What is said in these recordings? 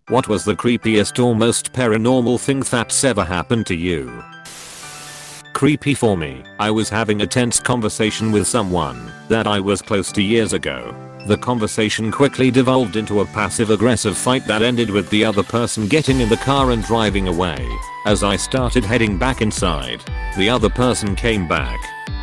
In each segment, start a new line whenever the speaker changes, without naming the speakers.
What was the creepiest or most paranormal thing that's ever happened to you? Creepy for me. I was having a tense conversation with someone that I was close to years ago. The conversation quickly devolved into a passive-aggressive fight that ended with the other person getting in the car and driving away. As I started heading back inside, the other person came back,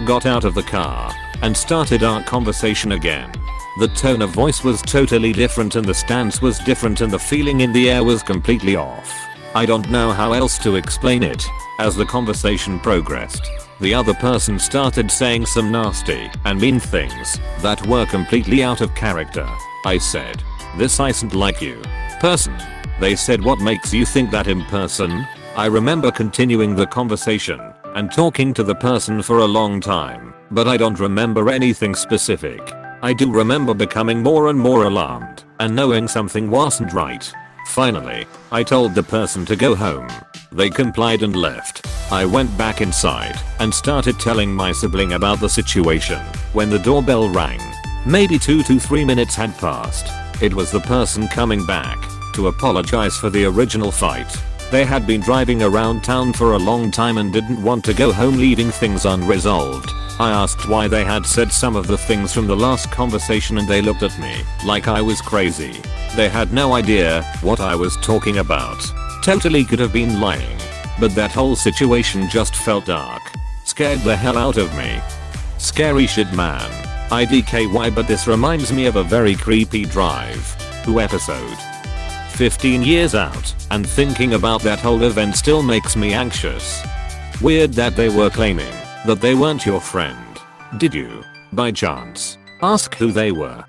got out of the car, and started our conversation again. The tone of voice was totally different and the stance was different and the feeling in the air was completely off. I don't know how else to explain it. As the conversation progressed, the other person started saying some nasty and mean things that were completely out of character. I said, "This isn't like you, person." They said, "What makes you think that in person?" I remember continuing the conversation and talking to the person for a long time, but I don't remember anything specific. I do remember becoming more and more alarmed and knowing something wasn't right. Finally, I told the person to go home. They complied and left. I went back inside and started telling my sibling about the situation when the doorbell rang. Maybe 2 to 3 minutes had passed. It was the person coming back to apologize for the original fight. They had been driving around town for a long time and didn't want to go home, leaving things unresolved. I asked why they had said some of the things from the last conversation and they looked at me like I was crazy. They had no idea what I was talking about. Totally could have been lying. But that whole situation just felt dark. Scared the hell out of me. Scary shit, man. IDKY, but this reminds me of a very creepy Drive Who episode. 15 years out, and thinking about that whole event still makes me anxious. Weird that they were claiming that they weren't your friend. Did you, by chance, ask who they were?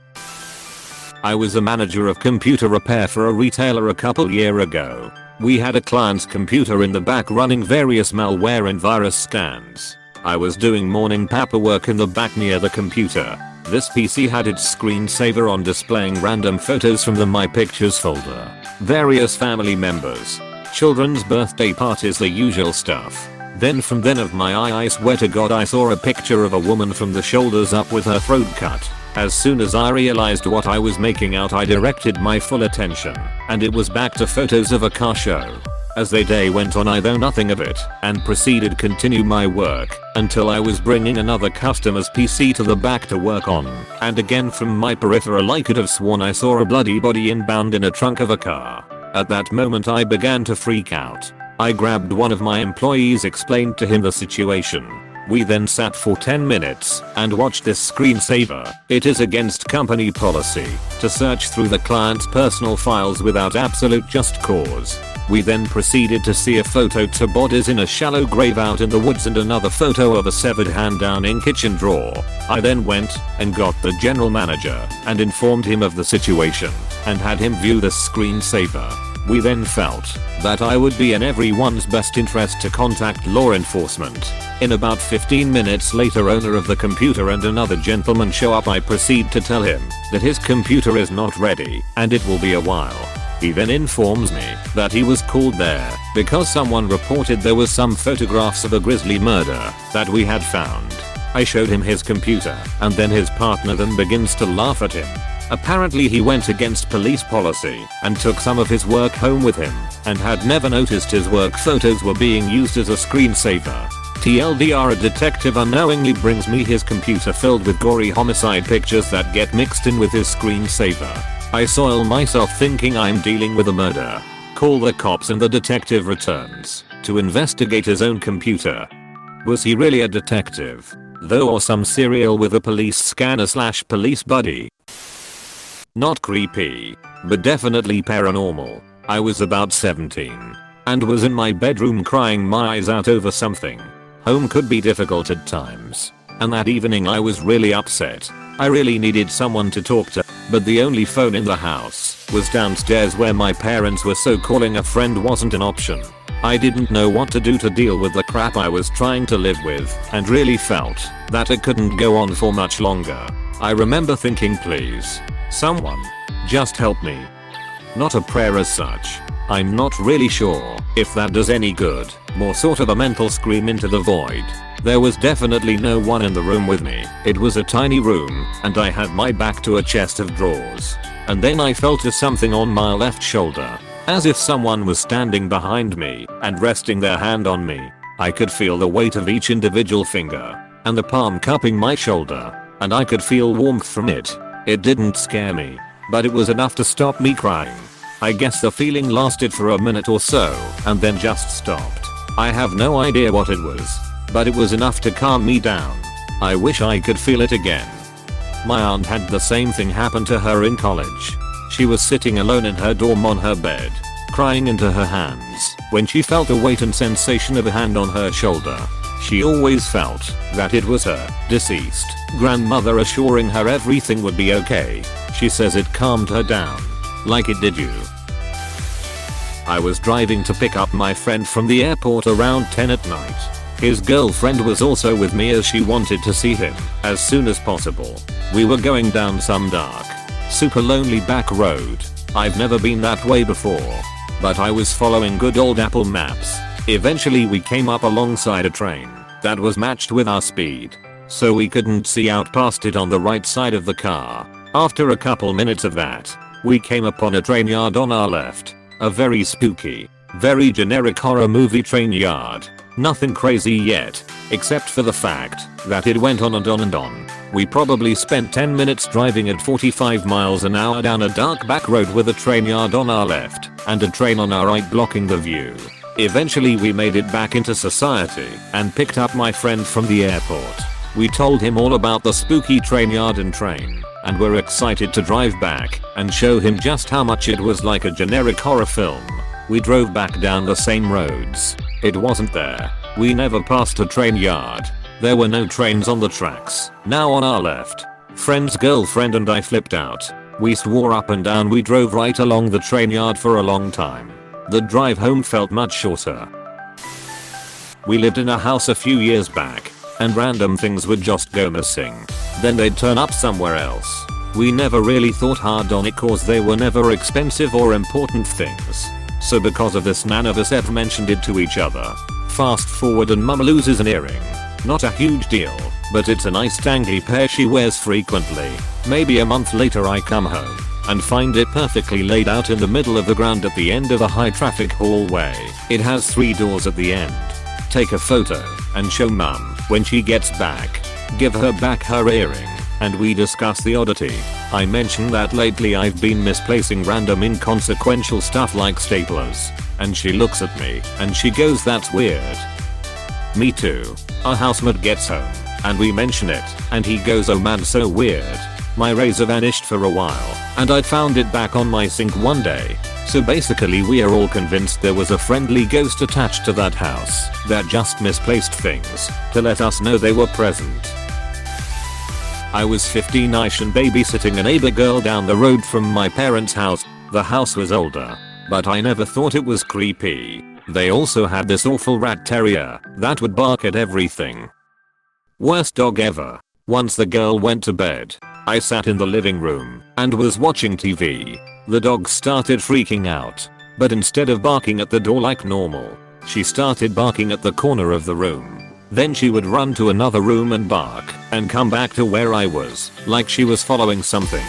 I was a manager of computer repair for a retailer a couple years ago. We had a client's computer in the back running various malware and virus scans. I was doing morning paperwork in the back near the computer. This PC had its screensaver on, displaying random photos from the My Pictures folder. Various family members, children's birthday parties, the usual stuff. Then from then of my eye, I swear to God, I saw a picture of a woman from the shoulders up with her throat cut. As soon as I realized what I was making out, I directed my full attention, and it was back to photos of a car show. As the day went on, I thought nothing of it and proceeded to continue my work until I was bringing another customer's PC to the back to work on. And again, from my peripheral, I could have sworn I saw a bloody body inbound in a trunk of a car. At that moment, I began to freak out. I grabbed one of my employees, explained to him the situation. We then sat for 10 minutes and watched this screensaver. It is against company policy to search through the client's personal files without absolute just cause. We then proceeded to see a photo to bodies in a shallow grave out in the woods and another photo of a severed hand down in kitchen drawer. I then went and got the general manager and informed him of the situation and had him view the screensaver. We then felt that I would be in everyone's best interest to contact law enforcement. In about 15 minutes later, owner of the computer and another gentleman show up. I proceed to tell him that his computer is not ready and it will be a while. He then informs me that he was called there because someone reported there was some photographs of a grisly murder that we had found. I showed him his computer and then his partner then begins to laugh at him. Apparently he went against police policy and took some of his work home with him and had never noticed his work photos were being used as a screensaver. TLDR, a detective unknowingly brings me his computer filled with gory homicide pictures that get mixed in with his screensaver. I soil myself thinking I'm dealing with a murder. Call the cops and the detective returns to investigate his own computer. Was he really a detective, though, or some serial with a police scanner / police buddy? Not creepy, but definitely paranormal. I was about 17 and was in my bedroom crying my eyes out over something. Home could be difficult at times, and that evening I was really upset. I really needed someone to talk to, but the only phone in the house was downstairs where my parents were, so calling a friend wasn't an option. I didn't know what to do to deal with the crap I was trying to live with and really felt that it couldn't go on for much longer. I remember thinking, please, someone, just help me. Not a prayer as such. I'm not really sure if that does any good. More sort of a mental scream into the void. There was definitely no one in the room with me. It was a tiny room, and I had my back to a chest of drawers. And then I felt something on my left shoulder. as if someone was standing behind me and resting their hand on me. I could feel the weight of each individual finger and the palm cupping my shoulder, and I could feel warmth from it. It didn't scare me, but it was enough to stop me crying. I guess the feeling lasted for a minute or so and then just stopped. I have no idea what it was, but it was enough to calm me down. I wish I could feel it again. My aunt had the same thing happen to her in college. She was sitting alone in her dorm on her bed, crying into her hands when she felt the weight and sensation of a hand on her shoulder. She always felt that it was her deceased grandmother assuring her everything would be okay. She says it calmed her down, like it did you. I was driving to pick up my friend from the airport around 10 at night. His girlfriend was also with me as she wanted to see him as soon as possible. We were going down some dark, super lonely back road. I've never been that way before, but I was following good old Apple Maps. Eventually we came up alongside a train that was matched with our speed, so we couldn't see out past it on the right side of the car. After a couple minutes of that, we came upon a train yard on our left. A very spooky, very generic horror movie train yard. Nothing crazy yet, except for the fact that it went on and on and on. We probably spent 10 minutes driving at 45 miles an hour down a dark back road with a train yard on our left and a train on our right blocking the view. Eventually we made it back into society and picked up my friend from the airport. We told him all about the spooky train yard and train, and were excited to drive back and show him just how much it was like a generic horror film. We drove back down the same roads. It wasn't there. We never passed a train yard. There were no trains on the tracks. Now on our left, friend's girlfriend and I flipped out. We swore up and down we drove right along the train yard for a long time. The drive home felt much shorter. We lived in a house a few years back, and random things would just go missing. Then they'd turn up somewhere else. We never really thought hard on it cause they were never expensive or important things. So because of this none of us ever mentioned it to each other. Fast forward and mum loses an earring. Not a huge deal, but it's a nice tangly pair she wears frequently. Maybe a month later I come home and find it perfectly laid out in the middle of the ground at the end of a high traffic hallway. It has 3 doors at the end. Take a photo and show mum when she gets back. Give her back her earring and we discuss the oddity. I mention that lately I've been misplacing random inconsequential stuff like staplers, and she looks at me and she goes, "That's weird." Me too. Our housemate gets home and we mention it and he goes, "Oh man, so weird. My razor vanished for a while and I found it back on my sink one day." So basically we are all convinced there was a friendly ghost attached to that house that just misplaced things to let us know they were present. I was 15ish and babysitting a neighbor girl down the road from my parents' house. The house was older, but I never thought it was creepy. They also had this awful rat terrier that would bark at everything. Worst dog ever. Once the girl went to bed, I sat in the living room and was watching TV. The dog started freaking out, but instead of barking at the door like normal, she started barking at the corner of the room. Then she would run to another room and bark and come back to where I was, like she was following something.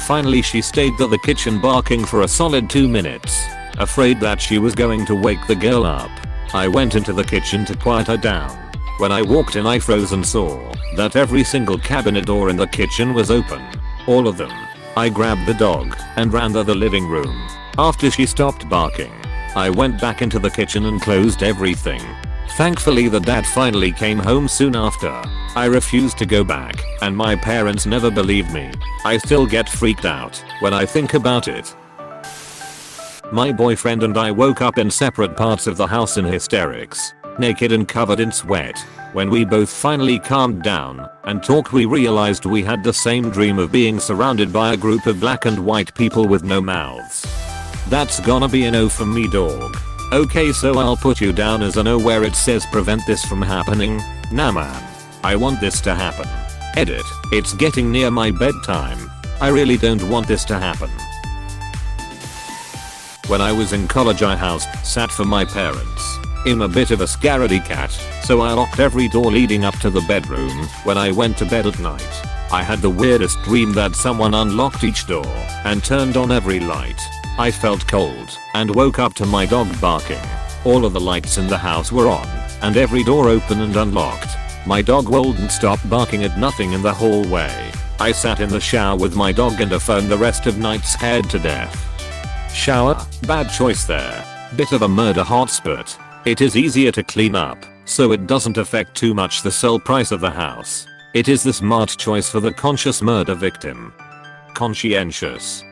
Finally she stayed at the kitchen barking for a solid 2 minutes, afraid that she was going to wake the girl up. I went into the kitchen to quiet her down. When I walked in I froze and saw that every single cabinet door in the kitchen was open. All of them. I grabbed the dog and ran to the living room. After she stopped barking, I went back into the kitchen and closed everything. Thankfully the dad finally came home soon after. I refused to go back and my parents never believed me. I still get freaked out when I think about it. My boyfriend and I woke up in separate parts of the house in hysterics, naked and covered in sweat. When we both finally calmed down and talked we realized we had the same dream of being surrounded by a group of black and white people with no mouths. That's gonna be an O from me, dog. Okay, so I'll put you down as an O where it says prevent this from happening. Nah man. I want this to happen. Edit. It's getting near my bedtime. I really don't want this to happen. When I was in college I house sat for my parents. I'm a bit of a scaredy cat, so I locked every door leading up to the bedroom when I went to bed at night. I had the weirdest dream that someone unlocked each door and turned on every light. I felt cold and woke up to my dog barking. All of the lights in the house were on and every door open and unlocked. My dog wouldn't stop barking at nothing in the hallway. I sat in the shower with my dog and a phone the rest of night scared to death. Shower? Bad choice there. Bit of a murder hotspot. It is easier to clean up, so it doesn't affect too much the sell price of the house. It is the smart choice for the conscious murder victim. Conscientious.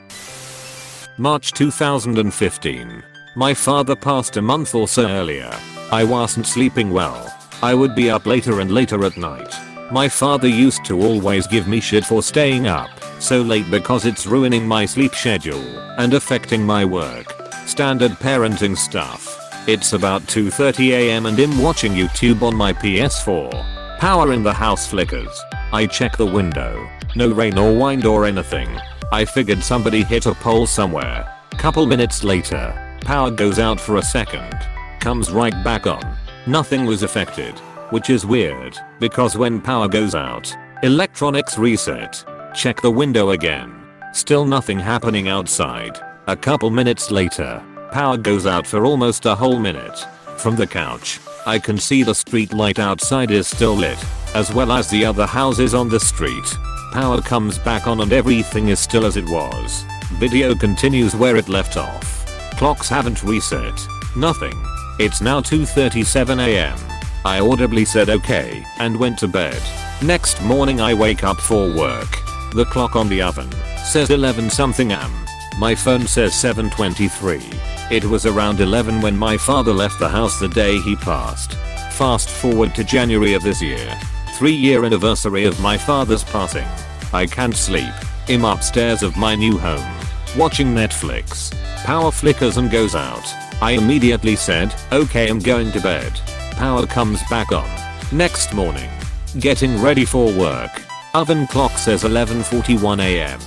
March 2015. My father passed a month or so earlier. I wasn't sleeping well. I would be up later and later at night. My father used to always give me shit for staying up so late because it's ruining my sleep schedule and affecting my work. Standard parenting stuff. It's about 2:30 am and I'm watching YouTube on my PS4. Power in the house flickers. I check the window. No rain or wind or anything. I figured somebody hit a pole somewhere. Couple minutes later, power goes out for a second. Comes right back on. Nothing was affected. Which is weird, because when power goes out, electronics reset. Check the window again. Still nothing happening outside. A couple minutes later, power goes out for almost a whole minute. From the couch, I can see the street light outside is still lit, as well as the other houses on the street. Power comes back on and everything is still as it was. Video continues where it left off. Clocks haven't reset. Nothing. It's now 2:37 am. I audibly said okay and went to bed. Next morning I wake up for work. The clock on the oven says 11 something am. My phone says 7:23. It was around 11 when my father left the house the day he passed. Fast forward to January of this year. 3-year anniversary of my father's passing. I can't sleep. I'm upstairs of my new home, watching Netflix. Power flickers and goes out. I immediately said, okay, I'm going to bed. Power comes back on. Next morning, getting ready for work. Oven clock says 11:41 am.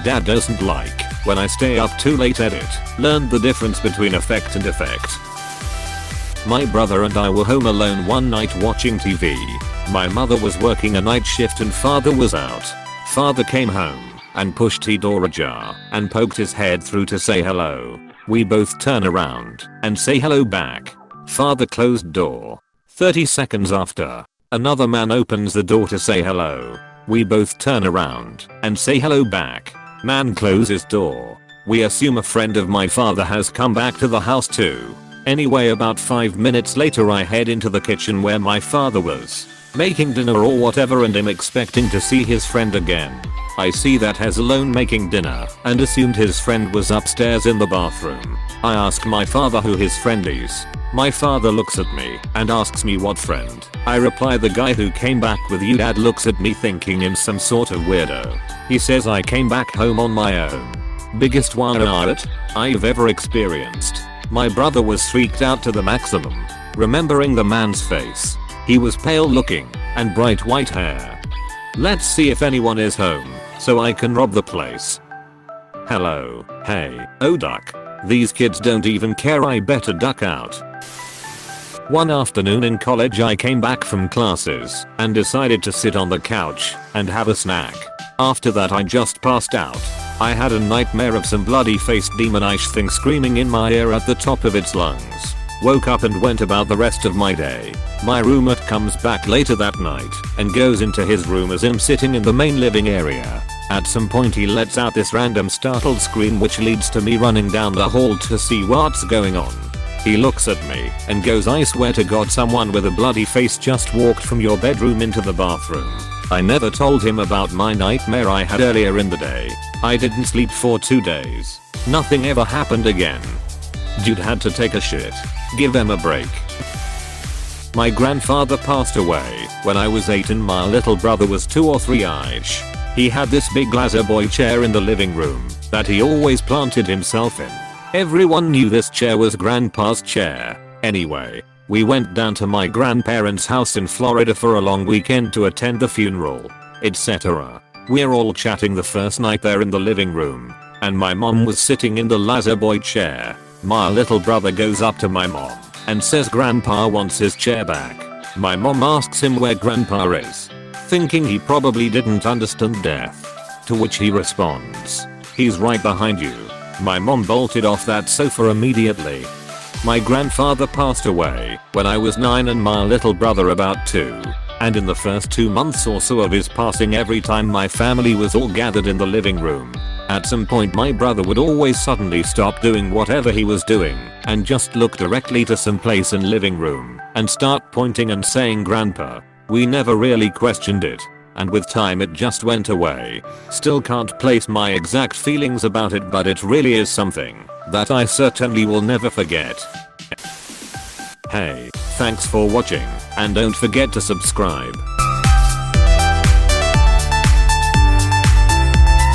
Dad doesn't like when I stay up too late edit. Learned the difference between effect and effect. My brother and I were home alone one night watching TV. My mother was working a night shift and father was out. Father came home and pushed the door ajar and poked his head through to say hello. We both turn around and say hello back. Father closed door. 30 seconds after, another man opens the door to say hello. We both turn around and say hello back. Man closes door. We assume a friend of my father has come back to the house too. Anyway, about 5 minutes later I head into the kitchen where my father was making dinner or whatever and I'm expecting to see his friend again. I see that he's alone making dinner and assumed his friend was upstairs in the bathroom. I ask my father who his friend is. My father looks at me and asks me what friend. I reply, the guy who came back with you. Dad looks at me thinking I'm some sort of weirdo. He says I came back home on my own. Biggest wild I've ever experienced. My brother was freaked out to the maximum, remembering the man's face. He was pale looking and bright white hair. Let's see if anyone is home so I can rob the place. Hello. Hey. Oh duck. These kids don't even care. I better duck out. One afternoon in college I came back from classes and decided to sit on the couch and have a snack. After that I just passed out. I had a nightmare of some bloody faced demonish thing screaming in my ear at the top of its lungs. Woke up and went about the rest of my day. My roommate comes back later that night and goes into his room as I'm sitting in the main living area. At some point he lets out this random startled scream which leads to me running down the hall to see what's going on. He looks at me and goes, I swear to God someone with a bloody face just walked from your bedroom into the bathroom. I never told him about my nightmare I had earlier in the day. I didn't sleep for 2 days. Nothing ever happened again. Dude had to take a shit. Give them a break. My grandfather passed away when I was 8 and my little brother was 2 or 3 ish. He had this big laser boy chair in the living room that he always planted himself in. Everyone knew this chair was grandpa's chair. Anyway, we went down to my grandparents' house in Florida for a long weekend to attend the funeral, etc. We're all chatting the first night there in the living room, and my mom was sitting in the laser boy chair. My little brother goes up to my mom and says grandpa wants his chair back. My mom asks him where grandpa is, thinking he probably didn't understand death. To which he responds, he's right behind you. My mom bolted off that sofa immediately. My grandfather passed away when I was 9 and my little brother about 2. And in the first 2 months or so of his passing, every time my family was all gathered in the living room, at some point my brother would always suddenly stop doing whatever he was doing and just look directly to some place in living room and start pointing and saying "Grandpa." We never really questioned it, and with time it just went away. Still can't place my exact feelings about it, but it really is something that I certainly will never forget. Hey, thanks for watching, and don't forget to subscribe.